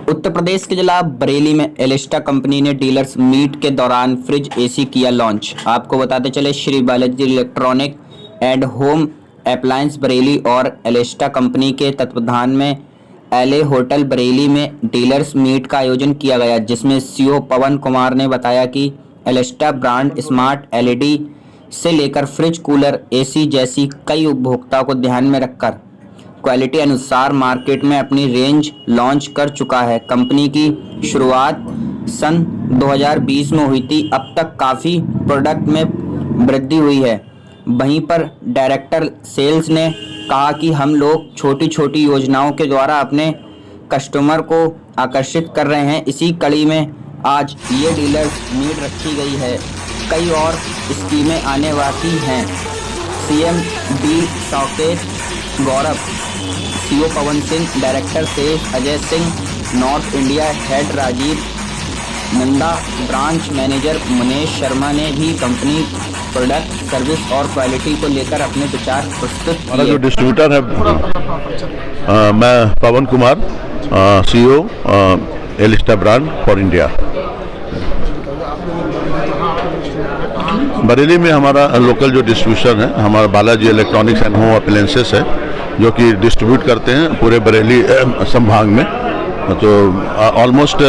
उत्तर प्रदेश के जिला बरेली में एलिस्टा कंपनी ने डीलर्स मीट के दौरान फ्रिज एसी किया लॉन्च। आपको बताते चले Shri Balaji electronic and home appliance Bareilly और एलिस्टा कंपनी के तत्वाधान में एले होटल बरेली में डीलर्स मीट का आयोजन किया गया, जिसमें सीईओ पवन कुमार ने बताया कि एलिस्टा ब्रांड स्मार्ट एलईडी से लेकर फ्रिज, कूलर, एसी जैसी कई उपभोक्ताओं को ध्यान में रखकर क्वालिटी अनुसार मार्केट में अपनी रेंज लॉन्च कर चुका है। कंपनी की शुरुआत सन 2020 में हुई थी। अब तक काफ़ी प्रोडक्ट में वृद्धि हुई है। वहीं पर डायरेक्टर सेल्स ने कहा कि हम लोग छोटी छोटी योजनाओं के द्वारा अपने कस्टमर को आकर्षित कर रहे हैं। इसी कड़ी में आज ये डीलर्स मीट रखी गई है। कई और स्कीमें आने वाली हैं। CMD Saket Gaurav, CEO Pawan Singh, director sales Ajay Singh, north India head Rajeev Nanda, branch manager Munesh Sharma ने भी कंपनी प्रोडक्ट, सर्विस और क्वालिटी को लेकर अपने विचार प्रस्तुत किए। हमारा जो डिस्ट्रीब्यूटर है मैं Pawan Kumar, CEO Elista brand for India. Bareilly में हमारा लोकल जो डिस्ट्रीब्यूशन है हमारा Balaji electronics and home appliances है, जो कि डिस्ट्रीब्यूट करते हैं पूरे बरेली संभाग में। तो almost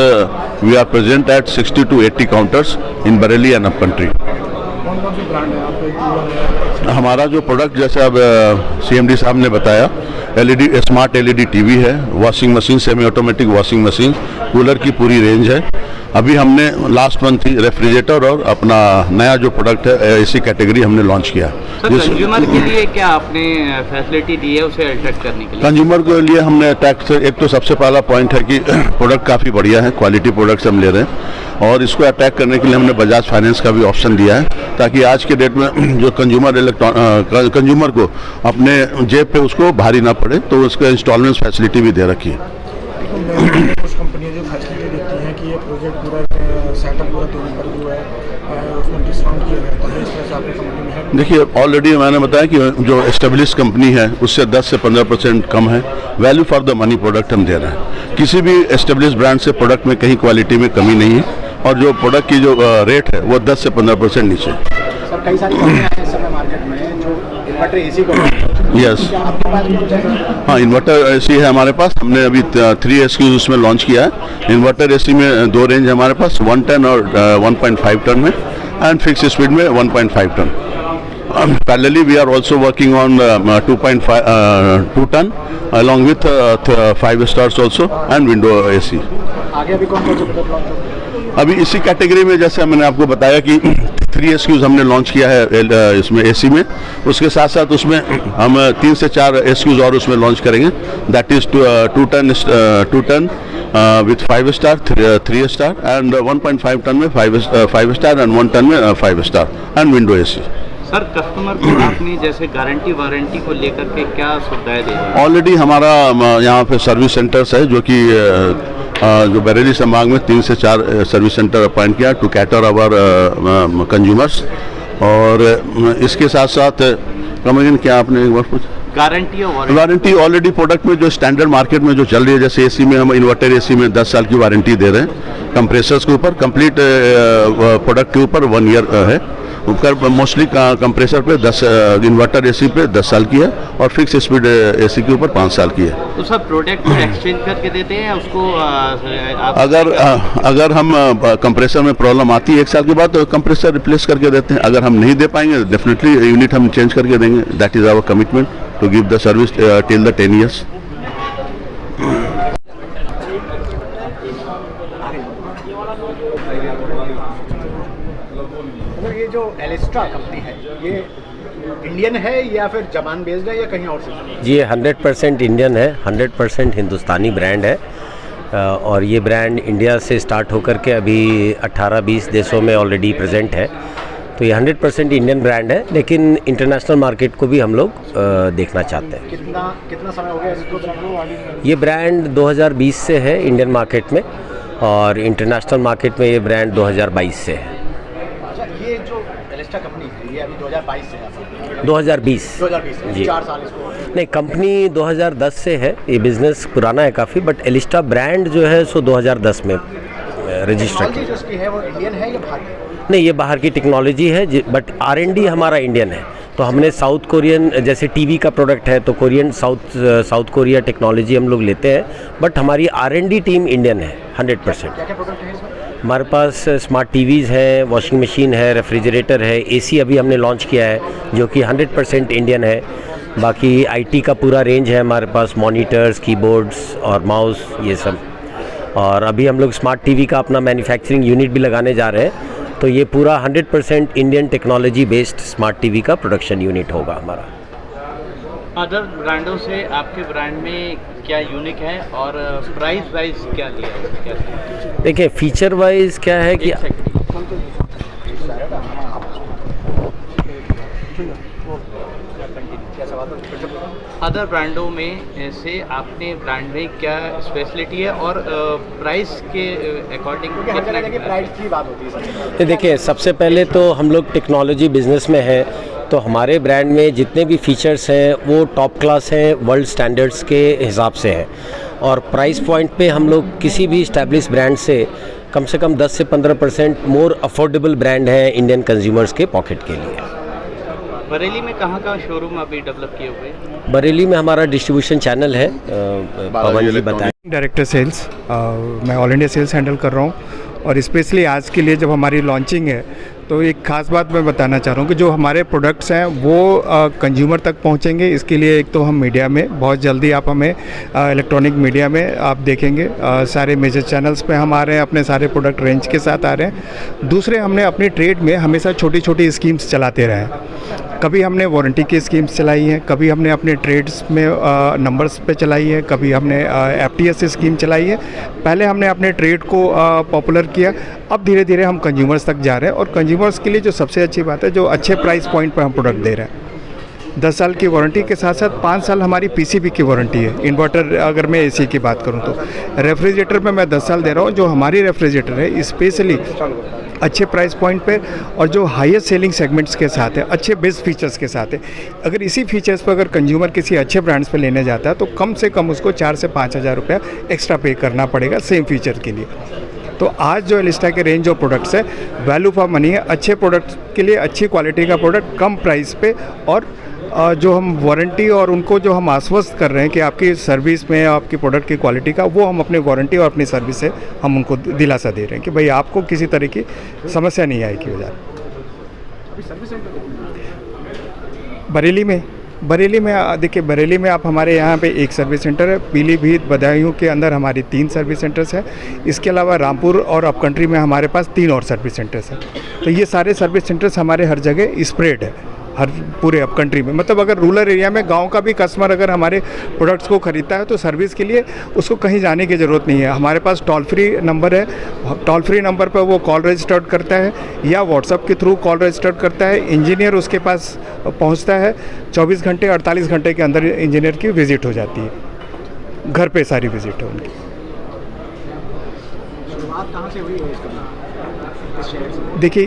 we are present at 60 to 80 counters in Bareilly and up country. कौन-कौन सी ब्रांड है आपके? हमारा जो प्रोडक्ट जैसे अब सीएमडी साहब ने बताया, एलईडी स्मार्ट एलईडी टीवी है, washing machine, semi automatic washing machine, cooler की पूरी रेंज है। अभी हमने लास्ट मंथ ही रेफ्रिजरेटर और अपना नया जो प्रोडक्ट है एसी कैटेगरी हमने लॉन्च किया। कंज्यूमर के लिए क्या आपने फैसिलिटी दी है उसे अट्रैक्ट करने के लिए? कंज्यूमर के लिए हमने टैक्स, एक तो सबसे पहला पॉइंट है कि प्रोडक्ट काफ़ी बढ़िया है, क्वालिटी प्रोडक्ट्स हम ले रहे हैं और इसको अटैक करने के लिए हमने बजाज फाइनेंस का भी ऑप्शन दिया है, ताकि आज के डेट में जो कंज्यूमर को अपने जेब पे उसको भारी ना पड़े, तो उसका इंस्टॉलमेंट फैसिलिटी भी दे रखी है। कुछ कंपनियां जो फैसिलिटी देती हैं कि ये प्रोजेक्ट पूरा सेटअप पूरा तैयार कर हुआ है, उसमें डिस्काउंट किया जाता है, इस तरह से आपकी कंपनी में है? देखिए, ऑलरेडी मैंने बताया कि जो एस्टेब्लिश कंपनी है उससे 10 से 15% कम है। Value for the money product हम दे रहे हैं। किसी भी एस्टेब्लिश ब्रांड से प्रोडक्ट में कहीं क्वालिटी में कमी नहीं है और जो प्रोडक्ट की जो रेट है वो 10 से 15% नीचे। सर, कई सारी कंपनियां हैं इस समय मार्केट में जो इन्वर्टर एसी को यस, हाँ, इन्वर्टर एसी है हमारे पास। हमने अभी 3 SKUs उसमें लॉन्च किया है। इन्वर्टर एसी में 2 रेंज है हमारे पास, 1 टन और 1.5 टन में, एंड फिक्स स्पीड में 1.5 ton. Parallelly, we are also working on 2 ton along with 5 stars also and window AC. आगे अभी कौन-कौन से प्रोडक्ट लॉन्च होंगे? अभी इसी कैटेगरी में जैसे मैंने आपको बताया कि 3 SKUs हमने लॉन्च किया है इसमें एसी में। उसके साथ साथ उसमें हम 3 से 4 SKUs और उसमें लॉन्च करेंगे। That is 2 ton with 5 star, 3 star and 1.5 ton में 5 star and 1 ton में 5 star and window AC। Sir, customer को आपने जैसे गारंटी वारंटी को लेकर के क्या सुविधाएं दे रहे हैं? ऑलरेडी हमारा यहाँ पे सर्विस सेंटर्स है, जो कि जो बरेली संभाग में 3 से 4 सर्विस सेंटर अपॉइंट किया टू कैटर अवर कंज्यूमर्स। और इसके साथ साथ कमेंट क्या आपने एक बार कुछ गारंटी और वारंटी ऑलरेडी प्रोडक्ट में जो स्टैंडर्ड मार्केट में जो चल रही है, जैसे एसी में हम इन्वर्टर एसी में 10 साल की वारंटी दे रहे हैं। कंप्रेसर्स के ऊपर कंप्लीट प्रोडक्ट के ऊपर 1 ईयर है। ऊपर मोस्टली कंप्रेसर पे 10, इन्वर्टर एसी पे 10 साल की है और फिक्स स्पीड एसी के ऊपर 5 साल की है। तो सब प्रोडक्ट एक्सचेंज करके देते हैं उसको? अगर हम कंप्रेसर में प्रॉब्लम आती है 1 साल के बाद, तो कंप्रेसर रिप्लेस करके देते हैं। अगर हम नहीं दे पाएंगे, डेफिनेटली यूनिट हम चेंज करके देंगे। That is our commitment to give the service till the 10 years। ये जो एलिस्टा कंपनी है, ये इंडियन है या फिर जापान बेस्ड है या कहीं और से? ये 100% इंडियन है, 100% हिंदुस्तानी ब्रांड है और ये ब्रांड इंडिया से स्टार्ट होकर के अभी 18-20 देशों में ऑलरेडी प्रेजेंट है। तो ये 100% इंडियन ब्रांड है, लेकिन इंटरनेशनल मार्केट को भी हम लोग देखना चाहते हैं। कितना समय हो गया इसको? ये ब्रांड 2020 से है इंडियन मार्केट में और इंटरनेशनल मार्केट में ये ब्रांड 2022 से है। ये जो एलिस्टा कंपनी है ये अभी 2022 से है? 2020 2020 जी, 4 साल इसको नहीं, कंपनी 2010 से है, ये बिज़नेस पुराना है काफ़ी, बट एलिस्टा ब्रांड जो है सो 2010 में रजिस्टर किया। जो इसकी है वो इंडियन है या बाहर की? नहीं, ये बाहर की टेक्नोलॉजी है, बट R&D हमारा इंडियन है। तो हमने साउथ कोरियन, जैसे टीवी का प्रोडक्ट है तो कोरियन साउथ कोरिया टेक्नोलॉजी हम लोग लेते हैं, बट हमारी R&D टीम इंडियन है 100%। क्या क्या प्रोडक्ट है इसमें? हमारे पास स्मार्ट टीवीज़ है, वॉशिंग मशीन है, रेफ्रिजरेटर है, AC अभी हमने लॉन्च किया है जो कि 100% इंडियन है। बाकी IT का पूरा रेंज है हमारे पास, मॉनिटर्स, कीबोर्ड्स और माउस, ये सब। और अभी हम लोग स्मार्ट टीवी का अपना मैन्युफैक्चरिंग यूनिट भी लगाने जा रहे हैं, तो ये पूरा 100% Indian technology based smart TV का प्रोडक्शन यूनिट होगा हमारा। अदर ब्रांडों से आपके ब्रांड में क्या यूनिक है और प्राइस वाइज क्या लिया है? क्या देखिए, फीचर वाइज क्या है कि अदर ब्रांडों में से आपने ब्रांड में क्या स्पेशलिटी है और प्राइस के अकॉर्डिंग कितना प्राइस की बात होती है? देखिए, सबसे पहले तो हम लोग टेक्नोलॉजी बिजनेस में हैं, तो हमारे ब्रांड में जितने भी फीचर्स हैं वो टॉप क्लास हैं, वर्ल्ड स्टैंडर्ड्स के हिसाब से हैं। और प्राइस पॉइंट पे हम लोग किसी भी इस्टेब्लिश ब्रांड से कम 10 से 15% मोर अफोर्डेबल ब्रांड है इंडियन कंज्यूमर्स के पॉकेट के लिए। बरेली में कहाँ शोरूम अभी डेवलप किए हुए हैं? बरेली में हमारा डिस्ट्रीब्यूशन चैनल है, पवन जी बताएं। डायरेक्टर सेल्स, मैं ऑल इंडिया सेल्स हैंडल कर रहा हूँ। और स्पेशली आज के लिए जब हमारी लॉन्चिंग है तो एक ख़ास बात मैं बताना चाह रहा हूँ कि जो हमारे प्रोडक्ट्स हैं वो कंज्यूमर तक पहुँचेंगे। इसके लिए एक तो हम मीडिया में बहुत जल्दी आप हमें इलेक्ट्रॉनिक मीडिया में आप देखेंगे, सारे मेजर चैनल्स पे हम आ रहे हैं, अपने सारे प्रोडक्ट रेंज के साथ आ रहे हैं। दूसरे, हमने अपनी ट्रेड में हमेशा छोटी छोटी स्कीम्स चलाते रहे हैं। कभी हमने वारंटी की स्कीम्स चलाई हैं, कभी हमने अपने ट्रेड्स में नंबर्स पे चलाई है, कभी हमने FTS स्कीम चलाई है। पहले हमने अपने ट्रेड को पॉपुलर किया, अब धीरे धीरे हम कंज्यूमर्स तक जा रहे हैं। और कंज्यूमर्स के लिए जो सबसे अच्छी बात है, जो अच्छे प्राइस पॉइंट पर हम प्रोडक्ट दे रहे हैं। 10 साल की वारंटी के साथ साथ 5 साल हमारी PCB की वारंटी है। इन्वर्टर, अगर मैं AC की बात करूं तो रेफ्रिजरेटर में मैं 10 साल दे रहा हूं। जो हमारी रेफ्रिजरेटर है स्पेशली अच्छे प्राइस पॉइंट पे और जो हाईएस्ट सेलिंग सेगमेंट्स के साथ है, अच्छे बेस्ट फीचर्स के साथ है। अगर इसी फीचर्स पर अगर कंज्यूमर किसी अच्छे ब्रांड्स पे लेने जाता है तो कम से कम उसको 4 से 5 हज़ार रुपया एक्स्ट्रा पे करना पड़ेगा सेम फीचर के लिए। तो आज जो एलिस्टा के रेंज ऑफ प्रोडक्ट्स है, वैल्यू फॉर मनी है। अच्छे प्रोडक्ट्स के लिए अच्छी क्वालिटी का प्रोडक्ट कम प्राइस पे, और जो हम वारंटी और उनको जो हम आश्वस्त कर रहे हैं कि आपकी सर्विस में आपकी प्रोडक्ट की क्वालिटी का, वो हम अपनी वारंटी और अपनी सर्विस से हम उनको दिलासा दे रहे हैं कि भाई आपको किसी तरह की समस्या नहीं आएगी। बरेली में देखिए, बरेली में आप हमारे यहाँ पे एक सर्विस सेंटर है। पीलीभीत, बदायूं के अंदर हमारी 3 सर्विस सेंटर्स हैं। इसके अलावा रामपुर और अपकंट्री में हमारे पास 3 और सर्विस सेंटर्स हैं। तो ये सारे सर्विस सेंटर्स हमारे हर जगह स्प्रेड है, हर पूरे अप कंट्री में। मतलब अगर रूरल एरिया में गांव का भी कस्टमर अगर हमारे प्रोडक्ट्स को ख़रीदता है तो सर्विस के लिए उसको कहीं जाने की ज़रूरत नहीं है। हमारे पास टोल फ्री नंबर है, टोल फ्री नंबर पर वो कॉल रजिस्टर्ड करता है या व्हाट्सअप के थ्रू कॉल रजिस्टर्ड करता है। इंजीनियर उसके पास पहुंचता है, 24 घंटे 48 घंटे के अंदर इंजीनियर की विज़िट हो जाती है, घर पे सारी विज़िट है उनकी। शुरुआत कहाँ से हुई है? देखिए,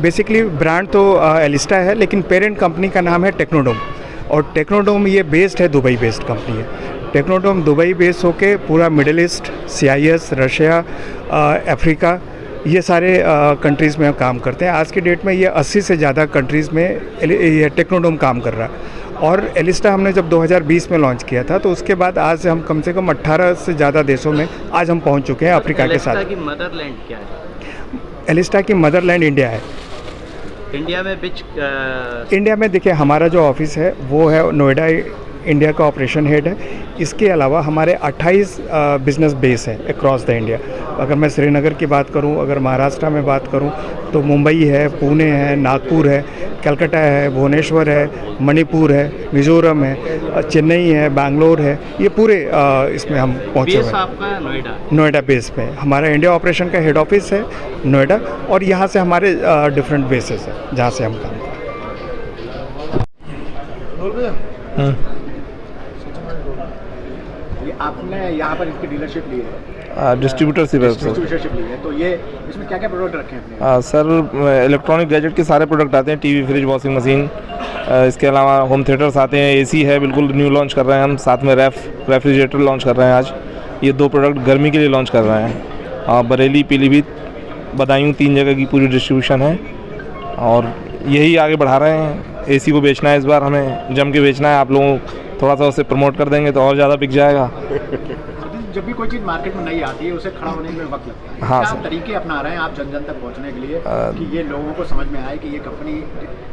बेसिकली ब्रांड तो एलिस्टा है, लेकिन पेरेंट कंपनी का नाम है टेक्नोडोम। और टेक्नोडोम ये बेस्ड है, दुबई बेस्ड कंपनी है। टेक्नोडोम दुबई बेस्ड होके पूरा middle east, CIS, Russia, Africa, ये सारे कंट्रीज़ में काम करते हैं। आज की डेट में ये 80 से ज़्यादा कंट्रीज़ में ये टेक्नोडोम काम कर रहा है। और एलिस्टा हमने जब 2020 में लॉन्च किया था तो उसके बाद आज से हम कम 18 से ज़्यादा देशों में आज हम पहुंच चुके हैं अफ्रीका के साथ। एलिस्टा की मदरलैंड क्या है? एलिस्टा की मदरलैंड इंडिया है। इंडिया में इंडिया में देखिए, हमारा जो ऑफिस है वो है नोएडा, इंडिया का ऑपरेशन हेड है। इसके अलावा हमारे 28 बिजनेस बेस है अक्रॉस द इंडिया। अगर मैं श्रीनगर की बात करूं, अगर महाराष्ट्र में बात करूं तो मुंबई है, पुणे है, नागपुर है, कलकत्ता है, भुवनेश्वर है, मणिपुर है, मिजोरम है, चेन्नई है, बैंगलोर है। ये पूरे इसमें हम पहुँचे हुए हैं। आपका नोएडा बेस पे हमारा इंडिया ऑपरेशन का हेड ऑफिस है नोएडा, और यहाँ से हमारे डिफरेंट बेसेस है जहाँ से हम काम करते हैं। आपने यहाँ पर इसकी डीलरशिप ली है, डिस्ट्रीब्यूटरशिप ली है, तो ये इसमें क्या क्या प्रोडक्ट रखे हैं? सर, इलेक्ट्रॉनिक गैजेट के सारे प्रोडक्ट आते हैं, टीवी, फ्रिज, वॉशिंग मशीन, इसके अलावा होम थिएटर्स आते हैं, एसी है बिल्कुल न्यू लॉन्च कर रहे हैं हम, साथ में रेफ्रिजरेटर लॉन्च कर रहे हैं आज। ये 2 प्रोडक्ट गर्मी के लिए लॉन्च कर रहे हैं। बरेली, पीलीभीत, बदायूं 3 जगह की पूरी डिस्ट्रीब्यूशन है और यही आगे बढ़ा रहे हैं। एसी को बेचना है, इस बार हमें जम के बेचना है। आप लोगों थोड़ा सा उसे प्रमोट कर देंगे तो और ज़्यादा बिक जाएगा। जब भी कोई चीज़ मार्केट में नई आती है उसे खड़ा होने में वक्त लगता है। हाँ क्या सर। आप तरीके अपना रहे हैं आप जन जन तक पहुंचने के लिए कि ये लोगों को समझ में आए कि ये कंपनी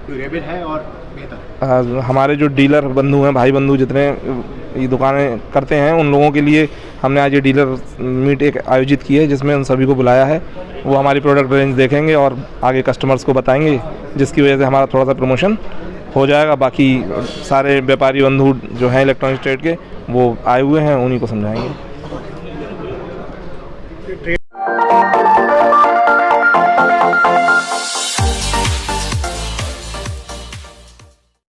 ड्यूरेबल है और बेहतर है? हमारे जो डीलर बंधु हैं, भाई बंधु जितने ये दुकानें करते हैं, उन लोगों के लिए हमने आज ये डीलर मीट एक आयोजित की है जिसमें उन सभी को बुलाया है। वो हमारी प्रोडक्ट रेंज देखेंगे और आगे कस्टमर्स को बताएंगे, जिसकी वजह से हमारा थोड़ा सा प्रमोशन हो जाएगा। बाकी सारे व्यापारी बंधु जो हैं इलेक्ट्रॉनिक ट्रेड के, वो आए हुए हैं, उन्हीं को समझाएंगे।